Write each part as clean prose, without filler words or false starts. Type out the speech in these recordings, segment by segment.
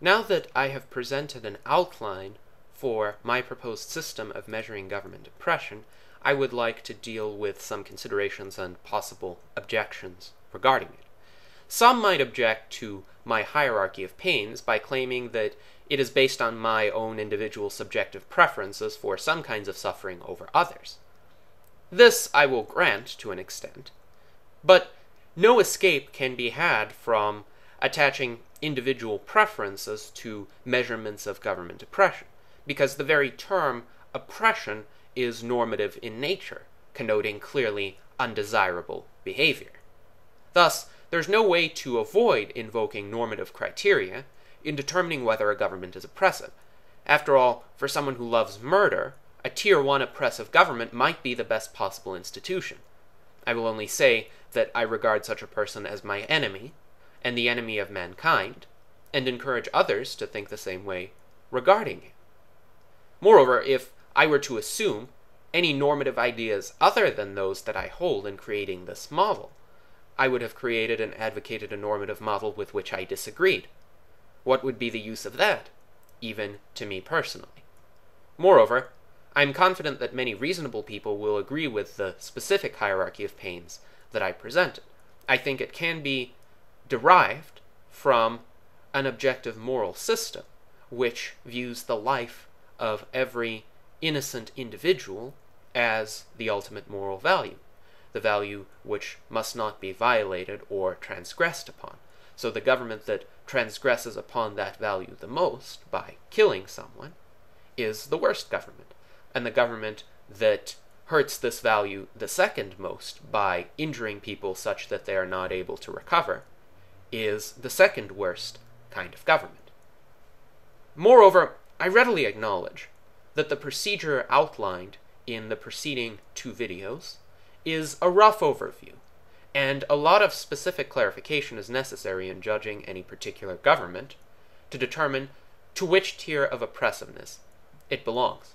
Now that I have presented an outline for my proposed system of measuring government oppression, I would like to deal with some considerations and possible objections regarding it. Some might object to my hierarchy of pains by claiming that it is based on my own individual subjective preferences for some kinds of suffering over others. This I will grant to an extent, but no escape can be had from attaching individual preferences to measurements of government oppression, because the very term oppression is normative in nature, connoting clearly undesirable behavior. Thus, there's no way to avoid invoking normative criteria in determining whether a government is oppressive. After all, for someone who loves murder, a Tier 1 oppressive government might be the best possible institution. I will only say that I regard such a person as my enemy, and the enemy of mankind, and encourage others to think the same way regarding him. Moreover, if I were to assume any normative ideas other than those that I hold in creating this model, I would have created and advocated a normative model with which I disagreed. What would be the use of that, even to me personally? Moreover, I am confident that many reasonable people will agree with the specific hierarchy of pains that I presented. I think it can be derived from an objective moral system which views the life of every innocent individual as the ultimate moral value, the value which must not be violated or transgressed upon. So the government that transgresses upon that value the most by killing someone is the worst government, and the government that hurts this value the second most by injuring people such that they are not able to recover is the second worst kind of government. Moreover, I readily acknowledge that the procedure outlined in the preceding two videos is a rough overview, and a lot of specific clarification is necessary in judging any particular government to determine to which tier of oppressiveness it belongs.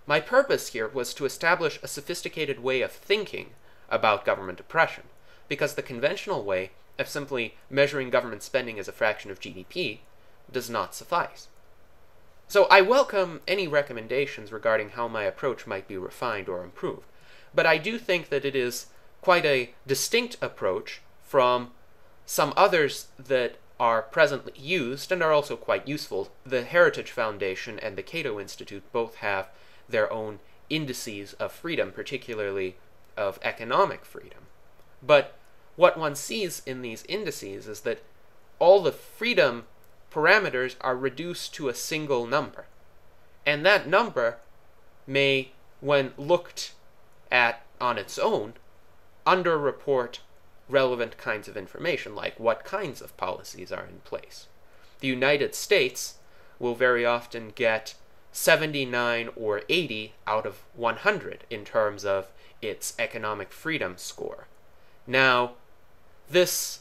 My purpose here was to establish a sophisticated way of thinking about government oppression, because the conventional way of simply measuring government spending as a fraction of GDP does not suffice. So I welcome any recommendations regarding how my approach might be refined or improved, but I do think that it is quite a distinct approach from some others that are presently used and are also quite useful. The Heritage Foundation and the Cato Institute both have their own indices of freedom, particularly of economic freedom. But what one sees in these indices is that all the freedom parameters are reduced to a single number. And that number may, when looked at on its own, underreport relevant kinds of information, like what kinds of policies are in place. The United States will very often get 79 or 80 out of 100 in terms of its economic freedom score. Now, this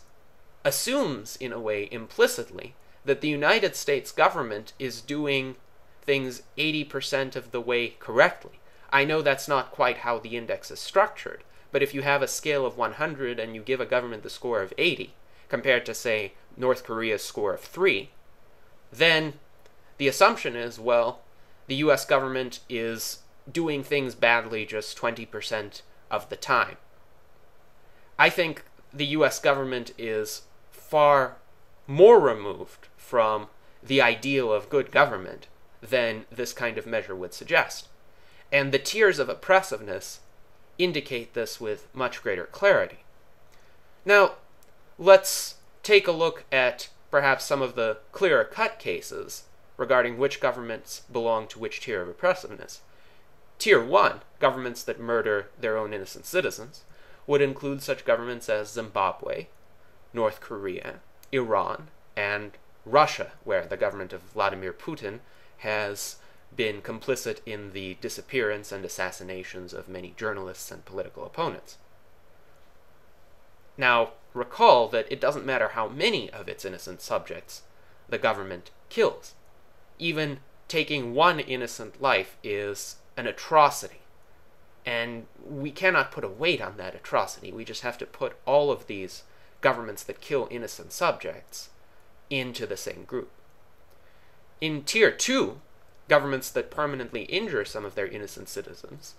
assumes, in a way, implicitly, that the United States government is doing things 80% of the way correctly. I know that's not quite how the index is structured, but if you have a scale of 100 and you give a government the score of 80, compared to, say, North Korea's score of 3, then the assumption is, well, the US government is doing things badly just 20% of the time. I think the US government is far more removed from the ideal of good government than this kind of measure would suggest. And the tiers of oppressiveness indicate this with much greater clarity. Now, let's take a look at perhaps some of the clearer-cut cases regarding which governments belong to which tier of oppressiveness. Tier 1, governments that murder their own innocent citizens, would include such governments as Zimbabwe, North Korea, Iran, and Russia, where the government of Vladimir Putin has been complicit in the disappearance and assassinations of many journalists and political opponents. Now, recall that it doesn't matter how many of its innocent subjects the government kills. Even taking one innocent life is an atrocity, and we cannot put a weight on that atrocity. We just have to put all of these governments that kill innocent subjects into the same group. In Tier 2, governments that permanently injure some of their innocent citizens,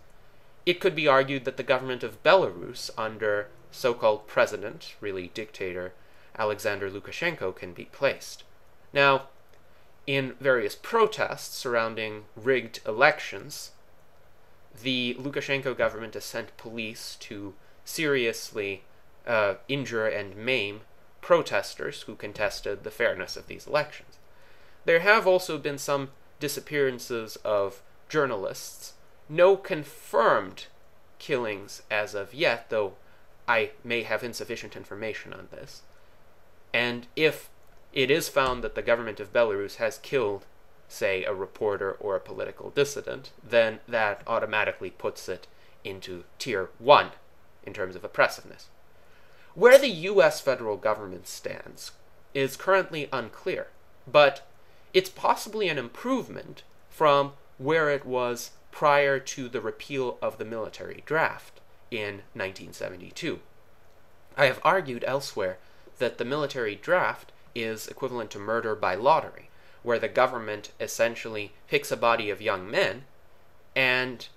it could be argued that the government of Belarus under so-called president, really dictator, Alexander Lukashenko can be placed. Now, in various protests surrounding rigged elections, the Lukashenko government has sent police to seriously injure and maim protesters who contested the fairness of these elections. There have also been some disappearances of journalists. No confirmed killings as of yet, though I may have insufficient information on this. And if it is found that the government of Belarus has killed, say, a reporter or a political dissident, then that automatically puts it into Tier 1 in terms of oppressiveness. Where the U.S. federal government stands is currently unclear, but it's possibly an improvement from where it was prior to the repeal of the military draft in 1972. I have argued elsewhere that the military draft is equivalent to murder by lottery, where the government essentially picks a body of young men, and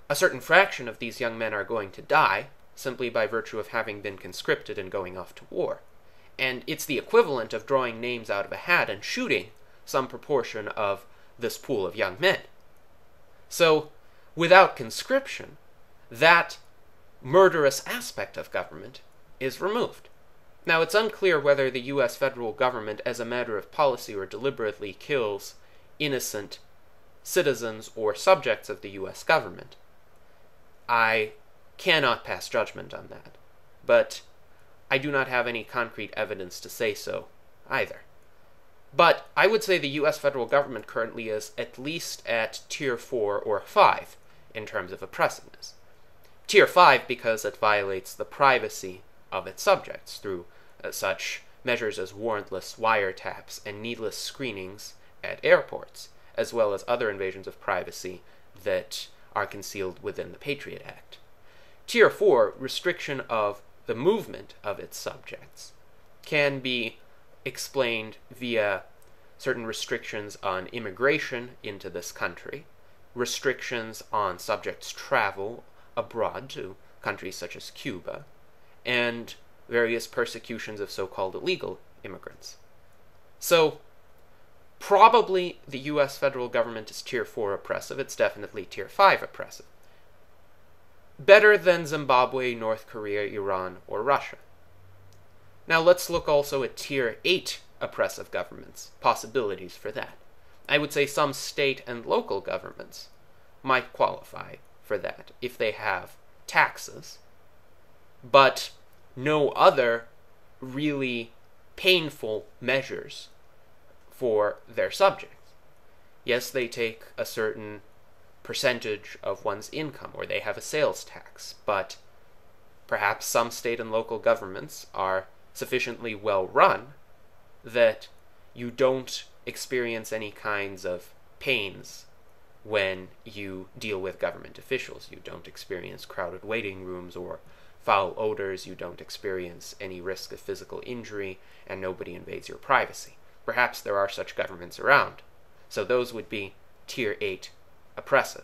a certain fraction of these young men are going to die simply by virtue of having been conscripted and going off to war. And it's the equivalent of drawing names out of a hat and shooting some proportion of this pool of young men. So, without conscription, that murderous aspect of government is removed. Now, it's unclear whether the U.S. federal government, as a matter of policy or deliberately, kills innocent citizens or subjects of the U.S. government. I cannot pass judgment on that, but I do not have any concrete evidence to say so either. But I would say the U.S. federal government currently is at least at Tier 4 or 5 in terms of oppressiveness. Tier 5 because it violates the privacy of its subjects through such measures as warrantless wiretaps and needless screenings at airports, as well as other invasions of privacy that are concealed within the Patriot Act. Tier 4, restriction of the movement of its subjects, can be explained via certain restrictions on immigration into this country, restrictions on subjects' travel abroad to countries such as Cuba, and various persecutions of so-called illegal immigrants. So, probably the U.S. federal government is Tier 4 oppressive. It's definitely Tier 5 oppressive. Better than Zimbabwe, North Korea, Iran, or Russia. Now let's look also at Tier 8 oppressive governments, possibilities for that. I would say some state and local governments might qualify for that if they have taxes, but no other really painful measures for their subjects. Yes, they take a certain percentage of one's income, or they have a sales tax, but perhaps some state and local governments are sufficiently well run that you don't experience any kinds of pains when you deal with government officials. You don't experience crowded waiting rooms or foul odors, you don't experience any risk of physical injury, and nobody invades your privacy. Perhaps there are such governments around. So those would be Tier 8 oppressive.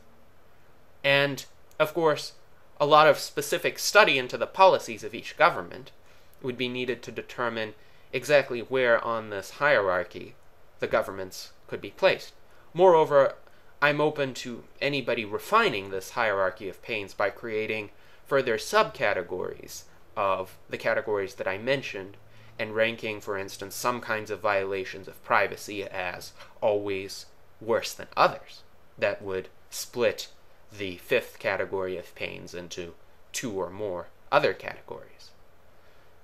And, of course, a lot of specific study into the policies of each government would be needed to determine exactly where on this hierarchy the governments could be placed. Moreover, I'm open to anybody refining this hierarchy of pains by creating further subcategories of the categories that I mentioned, and ranking, for instance, some kinds of violations of privacy as always worse than others. That would split the 5th category of pains into 2 or more other categories.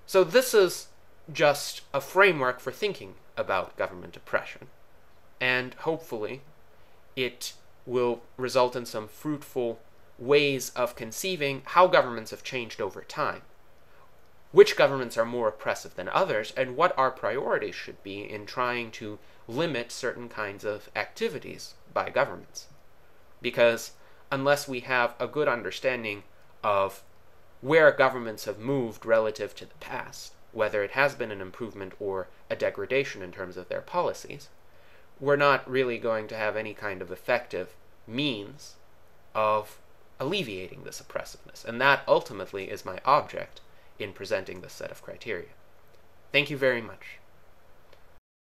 So this is just a framework for thinking about government oppression, and hopefully it will result in some fruitful ways of conceiving how governments have changed over time, which governments are more oppressive than others, and what our priorities should be in trying to limit certain kinds of activities by governments. Because unless we have a good understanding of where governments have moved relative to the past, whether it has been an improvement or a degradation in terms of their policies, we're not really going to have any kind of effective means of alleviating this oppressiveness. And that ultimately is my object in presenting this set of criteria. Thank you very much.